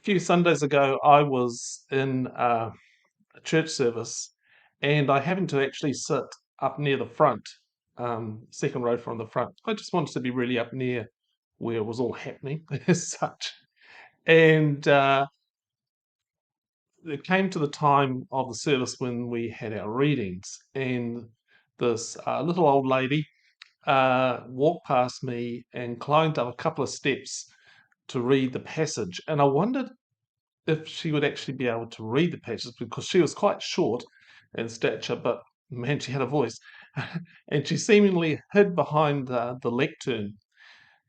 few Sundays ago, I was in a church service and I happened to actually sit up near the front, second row from the front. I just wanted to be really up near where it was all happening as such. And it came to the time of the service when we had our readings, and this little old lady walked past me and climbed up a couple of steps to read the passage. And I wondered if she would actually be able to read the passage because she was quite short in stature, but man, she had a voice. And she seemingly hid behind the lectern.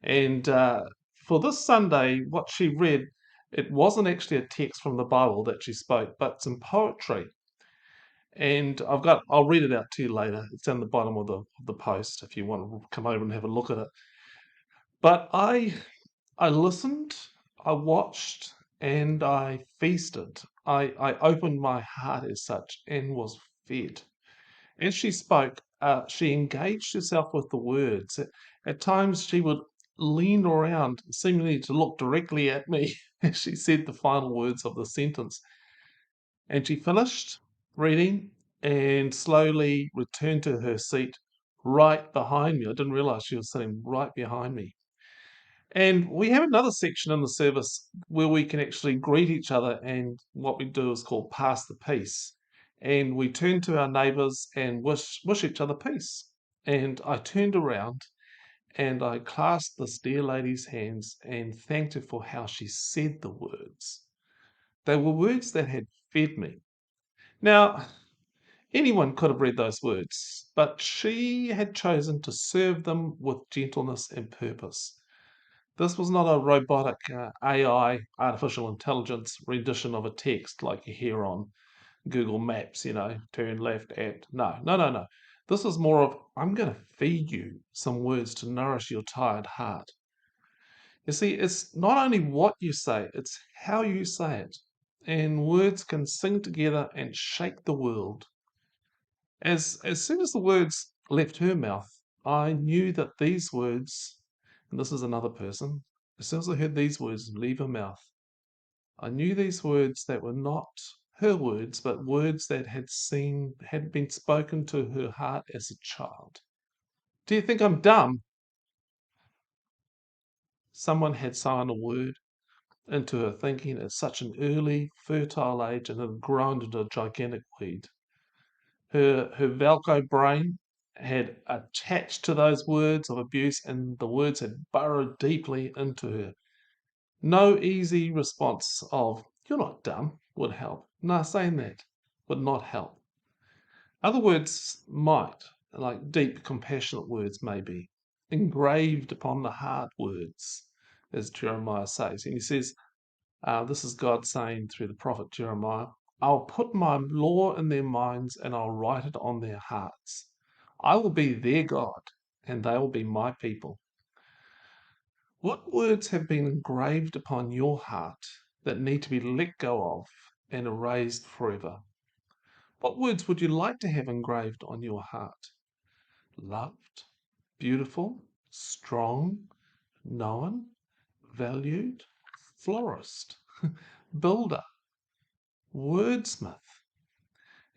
And for this Sunday, what she read, it wasn't actually a text from the Bible that she spoke, but some poetry. And I'll read it out to you later. It's down the bottom of the post if you want to come over and have a look at it. But I listened, I watched, and I feasted. I opened my heart as such and was fed. As she spoke, she engaged herself with the words. At times, she would lean around, seemingly to look directly at me as she said the final words of the sentence. And she finished reading and slowly returned to her seat right behind me. I didn't realize she was sitting right behind me. And we have another section in the service where we can actually greet each other, and what we do is called pass the peace. And we turn to our neighbours and wish each other peace. And I turned around and I clasped this dear lady's hands and thanked her for how she said the words. They were words that had fed me. Now, anyone could have read those words, but she had chosen to serve them with gentleness and purpose. This was not a robotic AI, artificial intelligence rendition of a text like you hear on Google Maps, turn left at. No, no, no, no. This was more of, I'm going to feed you some words to nourish your tired heart. You see, it's not only what you say, it's how you say it. And words can sing together and shake the world. As soon as the words left her mouth, I knew that these words, and this is another person, as soon as I heard these words leave her mouth, I knew these words that were not her words, but words that had been spoken to her heart as a child. Do you think I'm dumb? Someone had sown a word into her thinking at such an early, fertile age and had grown into a gigantic weed. Her Velcro brain had attached to those words of abuse, and the words had burrowed deeply into her. No easy response of, you're not dumb, would help. No, saying that would not help. Other words might, like deep, compassionate words, maybe, engraved upon the heart words, as Jeremiah says. And he says, this is God saying through the prophet Jeremiah, I'll put my law in their minds and I'll write it on their hearts. I will be their God and they will be my people. What words have been engraved upon your heart that need to be let go of and erased forever? What words would you like to have engraved on your heart? Loved, beautiful, strong, known, valued, florist, builder, wordsmith.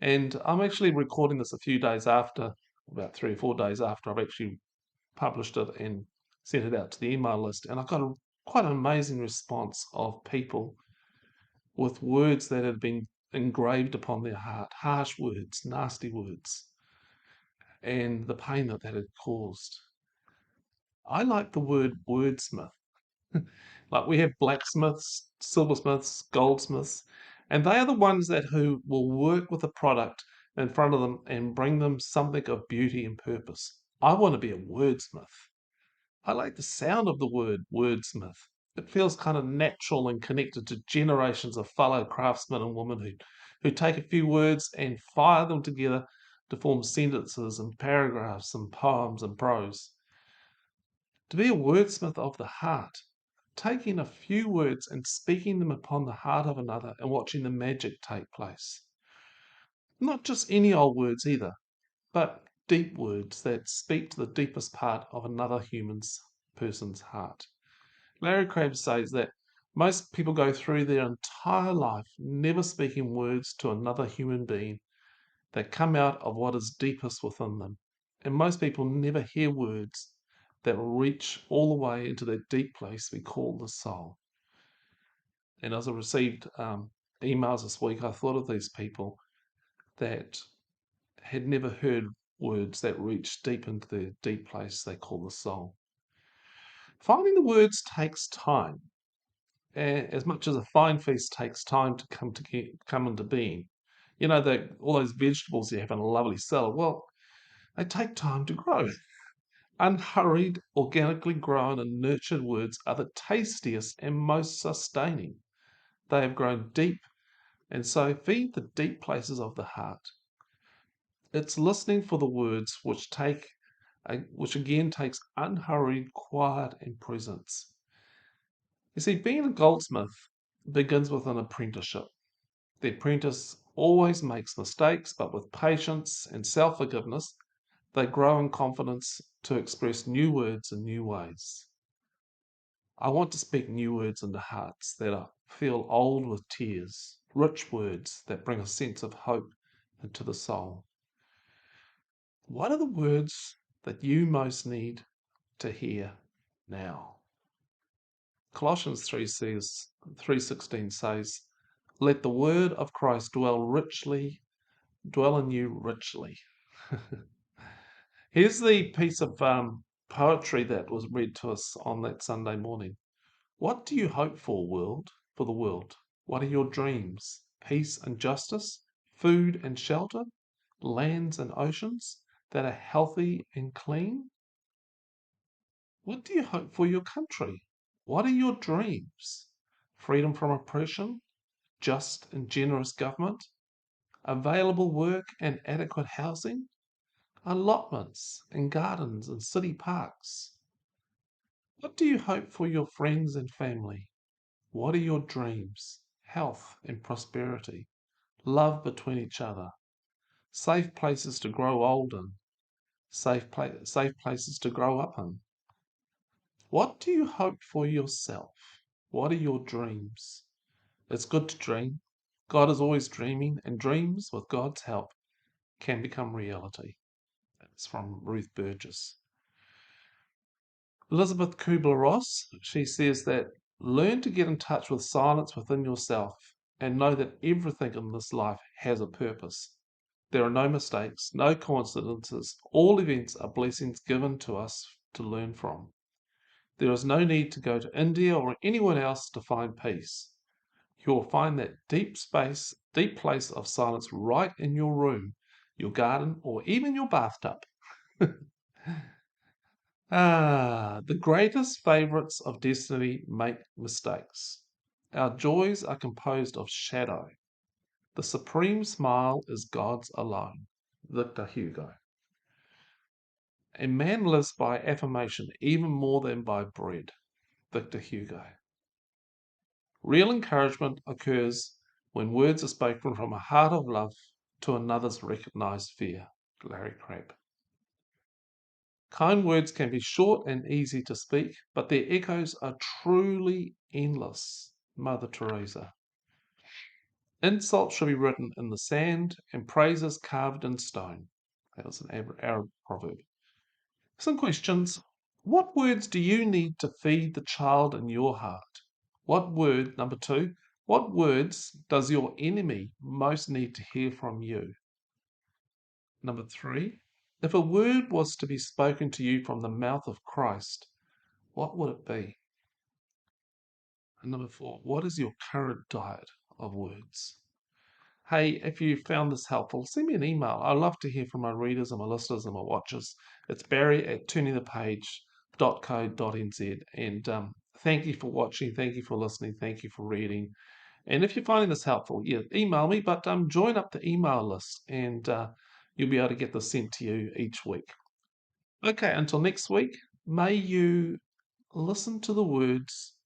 And I'm actually recording this a few days after, about 3 or 4 days after I've actually published it and sent it out to the email list. And I got quite an amazing response of people with words that had been engraved upon their heart, harsh words, nasty words, and the pain that had caused. I like the word wordsmith. Like we have blacksmiths, silversmiths, goldsmiths, and they are the ones who will work with a product in front of them and bring them something of beauty and purpose. I want to be a wordsmith. I like the sound of the word wordsmith. It feels kind of natural and connected to generations of fellow craftsmen and women who take a few words and fire them together to form sentences and paragraphs and poems and prose. To be a wordsmith of the heart, taking a few words and speaking them upon the heart of another and watching the magic take place. Not just any old words either, but deep words that speak to the deepest part of another person's heart. Larry Crabb says that Most people go through their entire life never speaking words to another human being that come out of what is deepest within them. And most people never hear words that will reach all the way into that deep place we call the soul. And as I received emails this week, I thought of these people that had never heard words that reach deep into the deep place they call the soul. Finding the words takes time, as much as a fine feast takes time to come into being. You know, all those vegetables you have in a lovely salad, well, they take time to grow. Unhurried, organically grown and nurtured words are the tastiest and most sustaining. They have grown deep and so feed the deep places of the heart. It's listening for the words which again takes unhurried, quiet, and presence. You see, being a goldsmith begins with an apprenticeship. The apprentice always makes mistakes, but with patience and self forgiveness, they grow in confidence to express new words in new ways. I want to speak new words into hearts that feel old with tears, rich words that bring a sense of hope into the soul. What are the words that you most need to hear now? Colossians 3:16 says, "Let the word of Christ dwell in you richly." Here's the piece of poetry that was read to us on that Sunday morning. What do you hope for the world? What are your dreams? Peace and justice, food and shelter, lands and oceans that are healthy and clean? What do you hope for your country? What are your dreams? Freedom from oppression, just and generous government, available work and adequate housing, allotments and gardens and city parks. What do you hope for your friends and family? What are your dreams? Health and prosperity, love between each other, safe places to grow old in, safe places to grow up in. What do you hope for yourself? What are your dreams? It's good to dream. God is always dreaming, and dreams, with God's help, can become reality. It's from Ruth Burgess. Elizabeth Kubler-Ross, she says that learn to get in touch with silence within yourself and know that everything in this life has a purpose. There are no mistakes, no coincidences. All events are blessings given to us to learn from. There is no need to go to India or anyone else to find peace. You will find that deep place of silence right in your room, your garden, or even your bathtub. The greatest favourites of destiny make mistakes. Our joys are composed of shadow. The supreme smile is God's alone. Victor Hugo. A man lives by affirmation even more than by bread. Victor Hugo. Real encouragement occurs when words are spoken from a heart of love to another's recognized fear. Larry Crabb. Kind words can be short and easy to speak, but their echoes are truly endless. Mother Teresa. Insults should be written in the sand and praises carved in stone. That was an Arab proverb. Some questions. What words do you need to feed the child in your heart? Number two, what words does your enemy most need to hear from you? Number three, if a word was to be spoken to you from the mouth of Christ, what would it be? And number four, what is your current diet of words? Hey, if you found this helpful, send me an email. I love to hear from my readers and my listeners and my watchers. It's barry@turningthepage.co.nz. And thank you for watching. Thank you for listening. Thank you for reading. And if you're finding this helpful, yeah, email me, but join up the email list and you'll be able to get this sent to you each week. Okay, until next week, may you listen to the words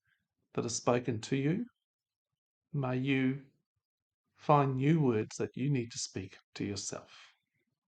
that are spoken to you. May you find new words that you need to speak to yourself.